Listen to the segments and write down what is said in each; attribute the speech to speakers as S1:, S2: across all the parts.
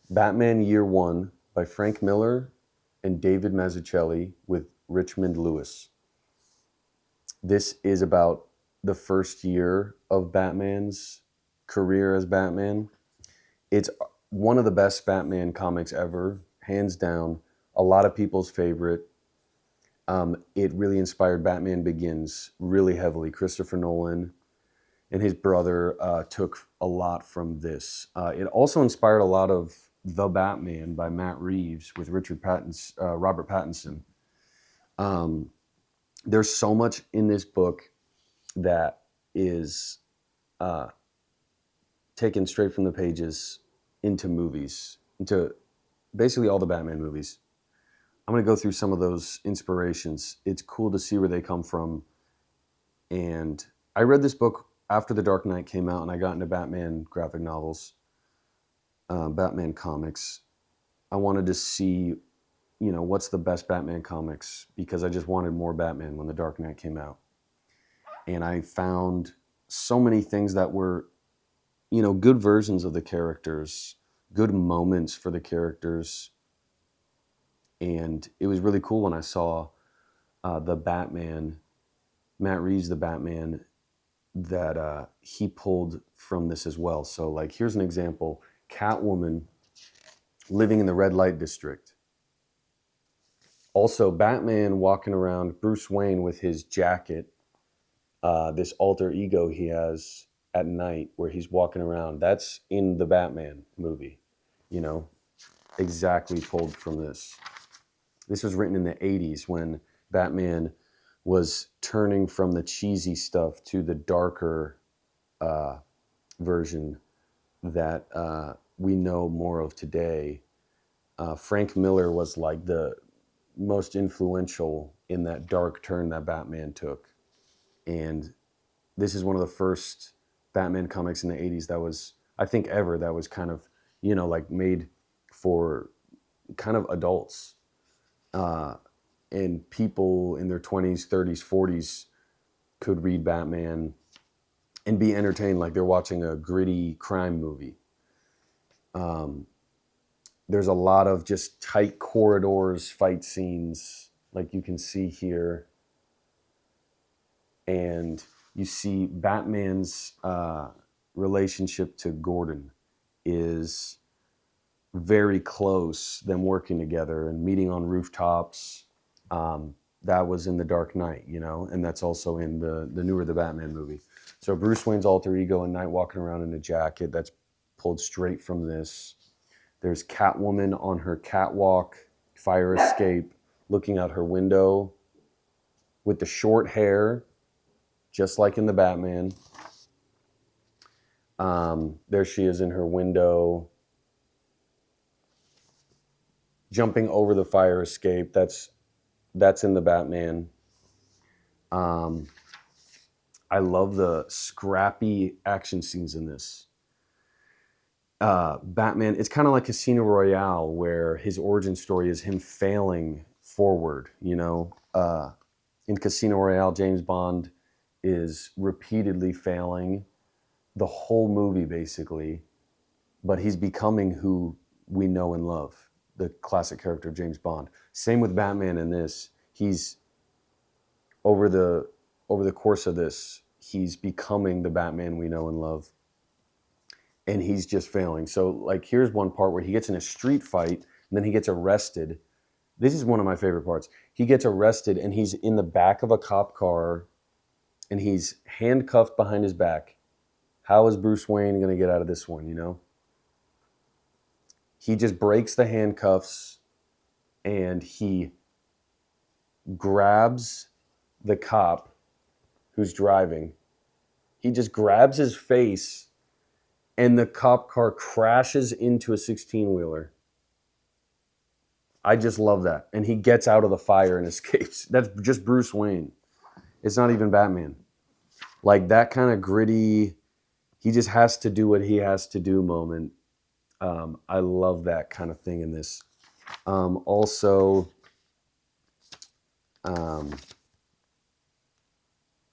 S1: Batman Year One by Frank Miller and David Mazzucchelli with Richmond Lewis. This is about the first year of Batman's career as Batman. It's one of the best Batman comics ever, hands down. A lot of people's favorite. It really inspired Batman Begins really heavily. Christopher Nolan and his brother took a lot from this. It also inspired a lot of The Batman by Matt Reeves with Robert Pattinson. Um, there's so much in this book that is uh, taken straight from the pages into movies, into basically all the Batman movies. I'm going to go through some of those inspirations. It's cool to see where they come from. And I read this book after The Dark Knight came out, and I got into Batman graphic novels, Batman comics. I wanted to see, what's the best Batman comics, because I just wanted more Batman when The Dark Knight came out. And I found so many things that were, good versions of the characters, good moments for the characters. And it was really cool when I saw the Batman, Matt Reeves, the Batman, that he pulled from this as well. So, like, here's an example: Catwoman living in the red light district. Also, Batman walking around, Bruce Wayne with his jacket, this alter ego he has at night where he's walking around. That's in the Batman movie, you know, exactly pulled from this. This was written in the 80s when Batman was turning from the cheesy stuff to the darker version that we know more of today. Frank Miller was like the most influential in that dark turn that Batman took. And this is one of the first Batman comics in the 80s that was, I think, ever that was kind of, like made for kind of adults. And people in their 20s, 30s, 40s could read Batman and be entertained like they're watching a gritty crime movie. There's a lot of just tight corridors, fight scenes, like you can see here. And you see Batman's relationship to Gordon is very close, them working together and meeting on rooftops. That was in The Dark Knight, and that's also in the newer The Batman movie. So Bruce Wayne's alter ego at night walking around in a jacket, that's pulled straight from this. There's Catwoman on her catwalk, fire escape, looking out her window with the short hair, just like in the Batman. There she is in her window, jumping over the fire escape. That's in the Batman. I love the scrappy action scenes in this. Batman, it's kind of like Casino Royale, where his origin story is him failing forward. In Casino Royale, James Bond is repeatedly failing the whole movie, basically, but he's becoming who we know and love, the classic character of James Bond. Same with Batman in this. He's over the course of this, he's becoming the Batman we know and love. And he's just failing. So, like, here's one part where he gets in a street fight and then he gets arrested. This is one of my favorite parts. He gets arrested and he's in the back of a cop car and he's handcuffed behind his back. How is Bruce Wayne going to get out of this one, He just breaks the handcuffs and he grabs the cop who's driving. He just grabs his face and the cop car crashes into a 16-wheeler. I just love that. And he gets out of the fire and escapes. That's just Bruce Wayne. It's not even Batman. Like, that kind of gritty, he just has to do what he has to do moment. I love that kind of thing in this. Also,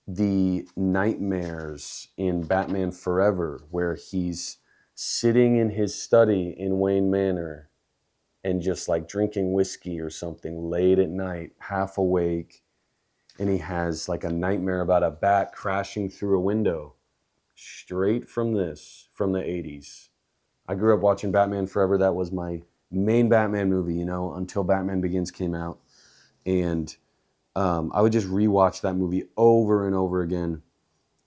S1: the nightmares in Batman Forever, where he's sitting in his study in Wayne Manor and just like drinking whiskey or something late at night, half awake, and he has like a nightmare about a bat crashing through a window. Straight from this, from the 80s. I grew up watching Batman Forever. That was my main Batman movie, until Batman Begins came out. And I would just rewatch that movie over and over again.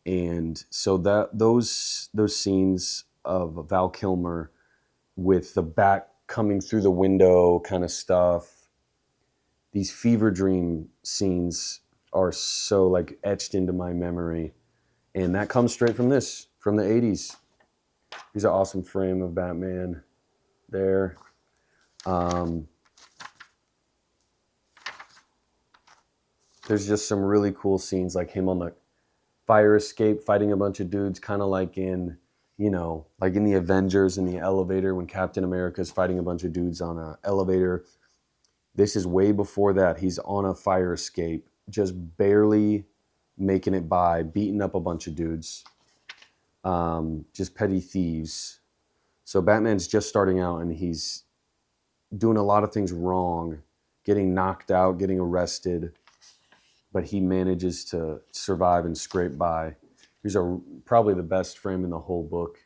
S1: And so those scenes of Val Kilmer with the bat coming through the window kind of stuff, these fever dream scenes are so like etched into my memory. And that comes straight from this, from the 80s. Here's an awesome frame of Batman there. There's just some really cool scenes like him on the fire escape fighting a bunch of dudes, kind of like in, like in the Avengers in the elevator when Captain America's fighting a bunch of dudes on an elevator. This is way before that. He's on a fire escape, just barely making it by, beating up a bunch of dudes. Just petty thieves. So Batman's just starting out and he's doing a lot of things wrong, getting knocked out, getting arrested, but he manages to survive and scrape by. Here's probably the best frame in the whole book.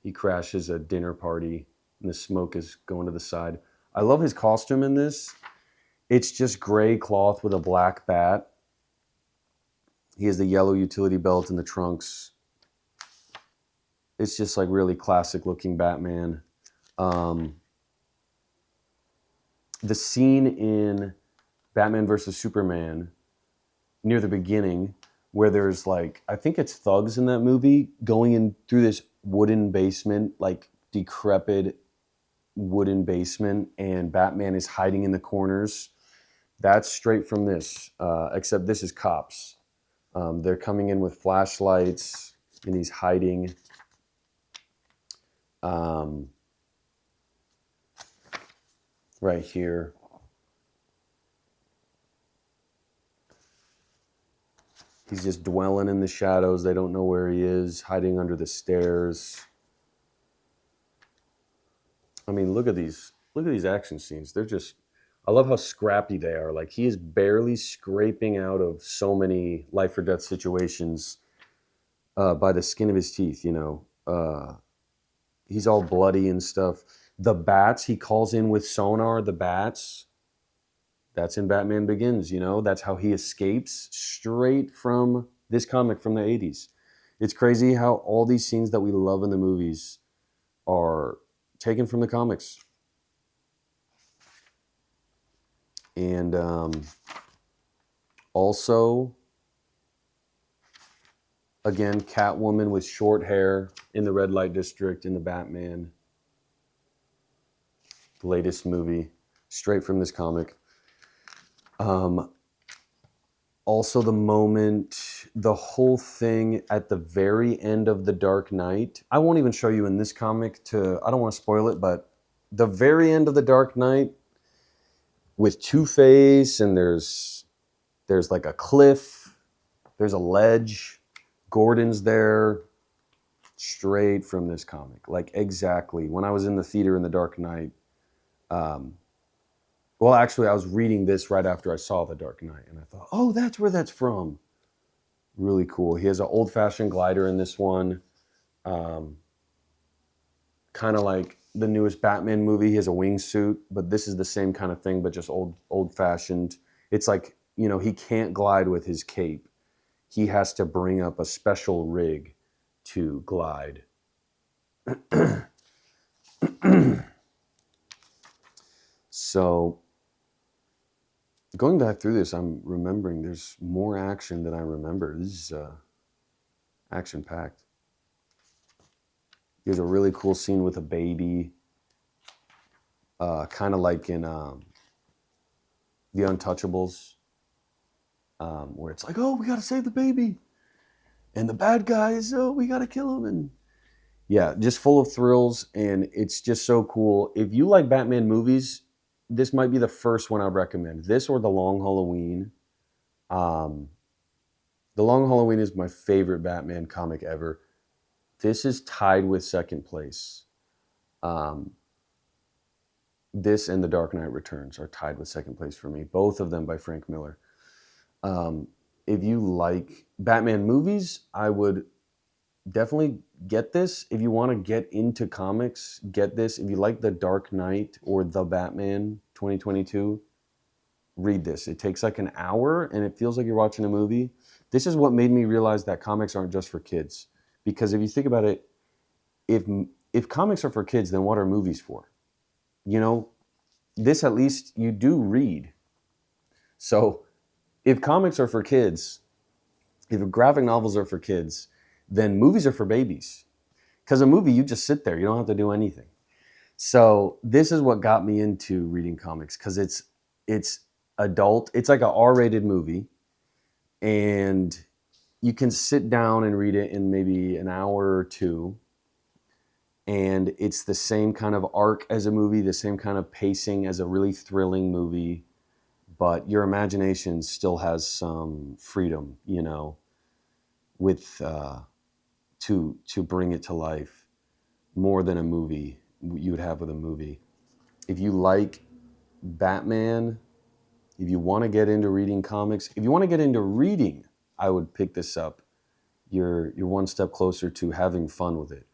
S1: He crashes a dinner party and the smoke is going to the side. I love his costume in this. It's just gray cloth with a black bat. He has the yellow utility belt and the trunks. It's just like really classic looking Batman. The scene in Batman versus Superman near the beginning where there's like, I think it's thugs in that movie going in through this wooden basement, like decrepit wooden basement, and Batman is hiding in the corners. That's straight from this, except this is cops. They're coming in with flashlights and he's hiding. Right here. He's just dwelling in the shadows. They don't know where he is, hiding under the stairs. I mean, look at these action scenes. They're just, I love how scrappy they are. Like he is barely scraping out of so many life or death situations by the skin of his teeth, He's all bloody and stuff. The bats he calls in with sonar, the bats, that's in Batman Begins, That's how he escapes, straight from this comic from the 80s. It's crazy how all these scenes that we love in the movies are taken from the comics. And also, again, Catwoman with short hair in the red light district in the Batman. The latest movie, straight from this comic. Also the whole thing at the very end of The Dark Knight. I won't even show you in this comic I don't want to spoil it, but the very end of The Dark Knight with Two-Face, and there's like a cliff, there's a ledge, Gordon's there, straight from this comic. Like exactly. When I was in the theater in The Dark Knight, well, actually, I was reading this right after I saw The Dark Knight, and I thought, oh, that's where that's from. Really cool. He has an old-fashioned glider in this one. Kind of like the newest Batman movie. He has a wingsuit, but this is the same kind of thing, but just old-fashioned. It's like, he can't glide with his cape. He has to bring up a special rig to glide. So, going back through this, I'm remembering there's more action than I remember. This is action-packed. Here's a really cool scene with a baby, kind of like in The Untouchables, where it's like, oh, we got to save the baby. And the bad guys, oh, we got to kill him. And yeah, just full of thrills, and it's just so cool. If you like Batman movies, this might be the first one I recommend. This or The Long Halloween. The Long Halloween is my favorite Batman comic ever. This is tied with second place. Um, this and The Dark Knight Returns are tied with second place for me. Both of them by Frank Miller. Um, if you like Batman movies, I would definitely get this. If you want to get into comics, get this. If you like The Dark Knight or The Batman 2022, read this. It takes like an hour and it feels like you're watching a movie. This is what made me realize that comics aren't just for kids. Because if you think about it, if if comics are for kids, then what are movies for? You know, this at least you do read. So if comics are for kids, if graphic novels are for kids, then movies are for babies. Because a movie, you just sit there, you don't have to do anything. So this is what got me into reading comics because it's adult. It's like a R-rated movie, and you can sit down and read it in maybe an hour or two. And it's the same kind of arc as a movie, the same kind of pacing as a really thrilling movie, but your imagination still has some freedom, with to bring it to life more than a movie you would have with a movie. If you like Batman, if you want to get into reading comics, if you want to get into reading, I would pick this up. You're one step closer to having fun with it.